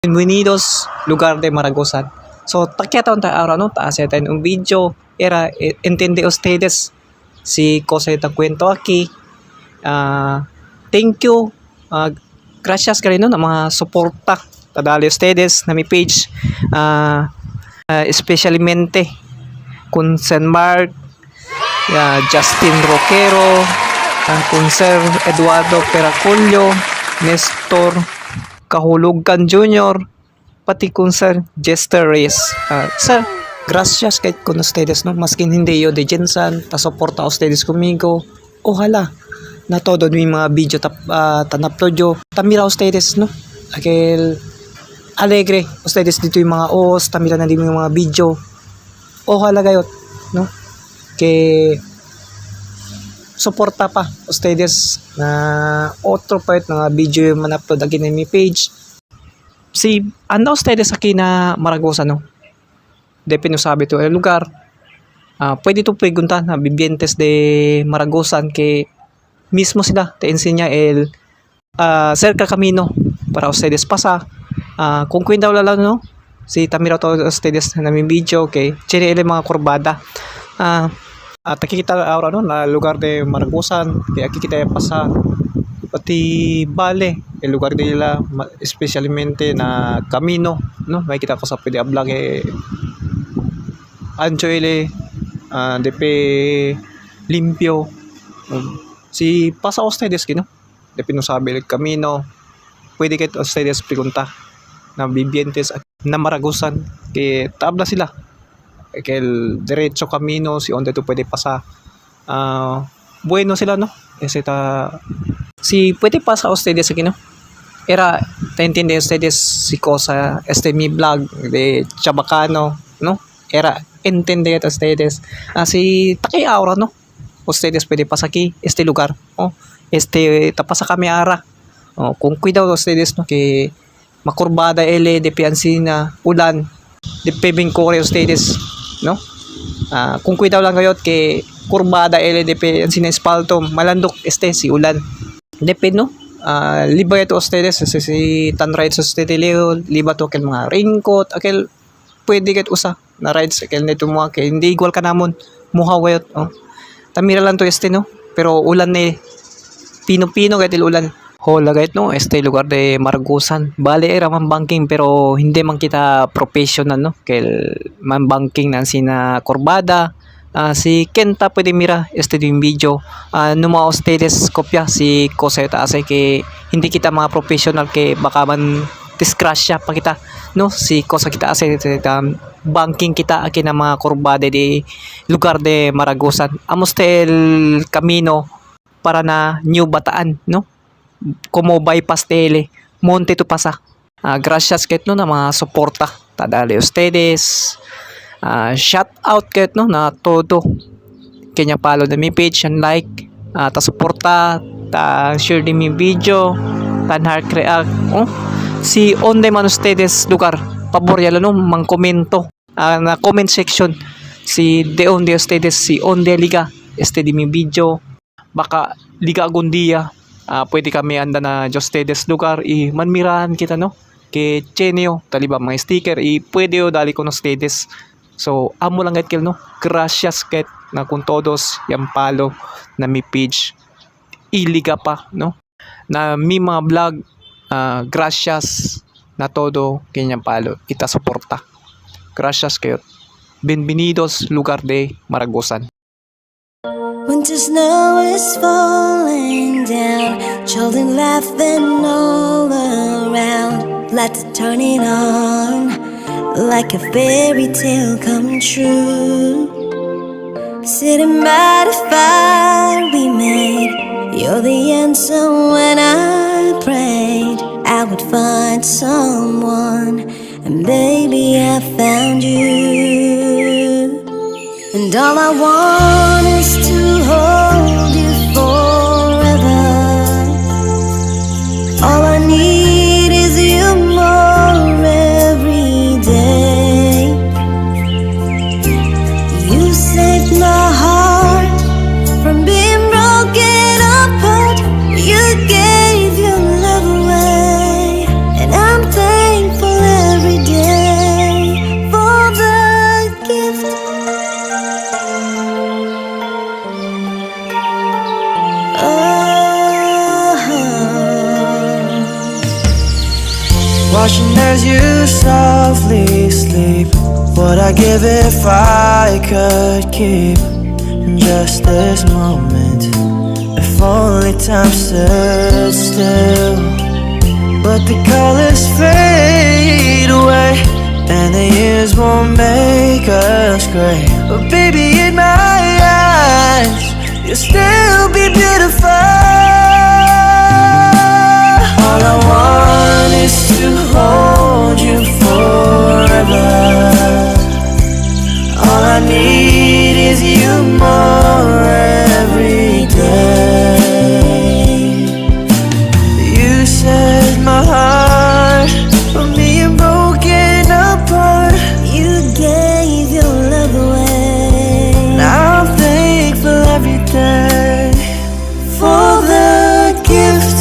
Bienvenidos lugar de Maragosan. So, takyataon tayo araw, no? Taas tayo un video. Era, entiende ustedes si cosa de kwento aquí. Thank you. Gracias ka rin, no, na mga suporta. Tadali ustedes na mi page. Especialmente kun San Mark, Justin Roquero, kun Sir Eduardo Peraculio, Nestor Kahulugan Jr., pati kung Sir Jester Reyes. Sir, gracias kay con ustedes, no? Maskin hindi yo de Jensan, ta soporta ustedes conmigo. Ojalá na todo mi mga video tanapload yo. Tamira ustedes, no? Aquel alegre ustedes dito yung mga os, tamira na din yung mga video. Ojalá gayot, no? Que suporta pa ustedes na otro part mga video yung man-upload again in my page. Si anda ustedes aquí na Maragosan, no? Depende sabi to el lugar. Pwede to preguntar na vivientes de Maragosan que mismo sila te enseña el cerca camino para ustedes pasa. Kung kwenta wala lang, no? Si tamira to ustedes na mi video que chene ele mga kurbada. Nakikita ahora, no, na lugar de Maragosan, kaya kita pasa pati Bale, el lugar nila especialmente na camino, no, makikita ko sa pwede vlog ancho ele DP limpio. Si pasa ustedes kino de pinosabi el camino, pwede kay ustedes pregunta na vivientes na Maragosan que tabla sila que el derecho camino si onde tú puede pasar. Bueno sila, no, si puede pasar ustedes aquí, no, era te entiende ustedes si cosa mi vlog de Chabacano, no, era entender ustedes si taki ahora, no, ustedes puede pasar aquí lugar, oh, tapasa kami ara, kung cuidado ustedes, no, que makurbada ele de piansina ulan de pebing kore ustedes, no, kung cuidado lang kayo que kurbada LDP ang sinespalto malandok si ulan depende, no, liba ito ustedes si tan rides ustedes leo liba to kel mga raincoat akel pwede ket usa na rides akel nito mo ke hindi igual ka namon muhaw kayot, tamira lang to no, pero ulan pino-pino ket ulan. Hola guys, no, lugar de Maragosan. Bale era man banking pero hindi man kita professional, no. Kel man banking nan sina Corbada. Si Kenta pwede mira yung video. Numa ustedes kopya si Coseta ase que hindi kita mga professional que baka man disgrasya pa kita, no. Si Cosa kita ase banking kita akin na mga Corbada de lugar de Maragosan. Amos el camino para na New Bataan, no. Como bypass tele monte to pasa. Gracias ket, no, na mga suporta tadali ustedes. Shout out ket, no, na todo kanya follow na mi page and like ta suporta ta share din mi video tan heart react, si onde man ustedes lugar paboryalo, no, mang komento na comment section si de onde ustedes si onde liga di mi video baka liga agundia. Pwede kami anda na ustedes lugar manmirahan kita, no, que chenio taliba mga sticker pwede o dali con ustedes. So amo lang ket, no, gracias ket na kung todos yang palo na mi page iliga pa, no, na mi mga vlog. Gracias na todo kanyang palo kita suporta. Gracias kayo. Bienvenidos lugar de Maragosan. Winter snow is falling down, children laughing all around, lights are turning on, like a fairy tale come true. Sitting by the fire we made, you're the answer when I prayed I would find someone, and baby I found you. And all I want is to hold you forever. All I need is you more every day. You saved my heart from being broken apart. You gave your love away, and I'm thankful watching as you softly sleep. What I'd give if I could keep just this moment. If only time stood still. But the colors fade away, and the years won't make us gray. But baby, in my eyes, you'll still be beautiful. All I want is to hold you forever. All I need is you more every day. You set my heart from being broken apart. You gave your love away. Now I'm thankful every day for the gift.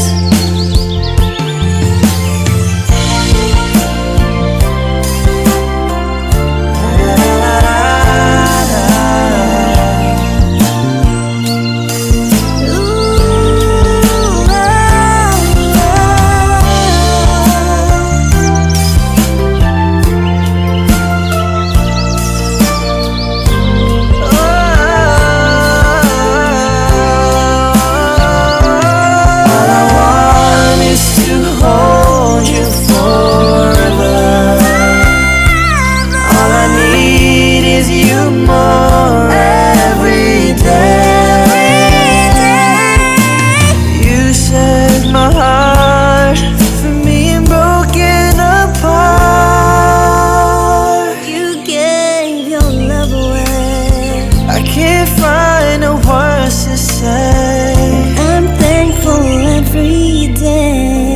I'm thankful every day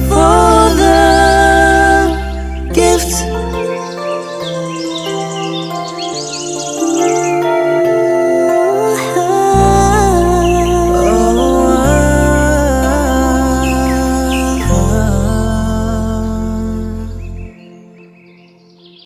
for the gift.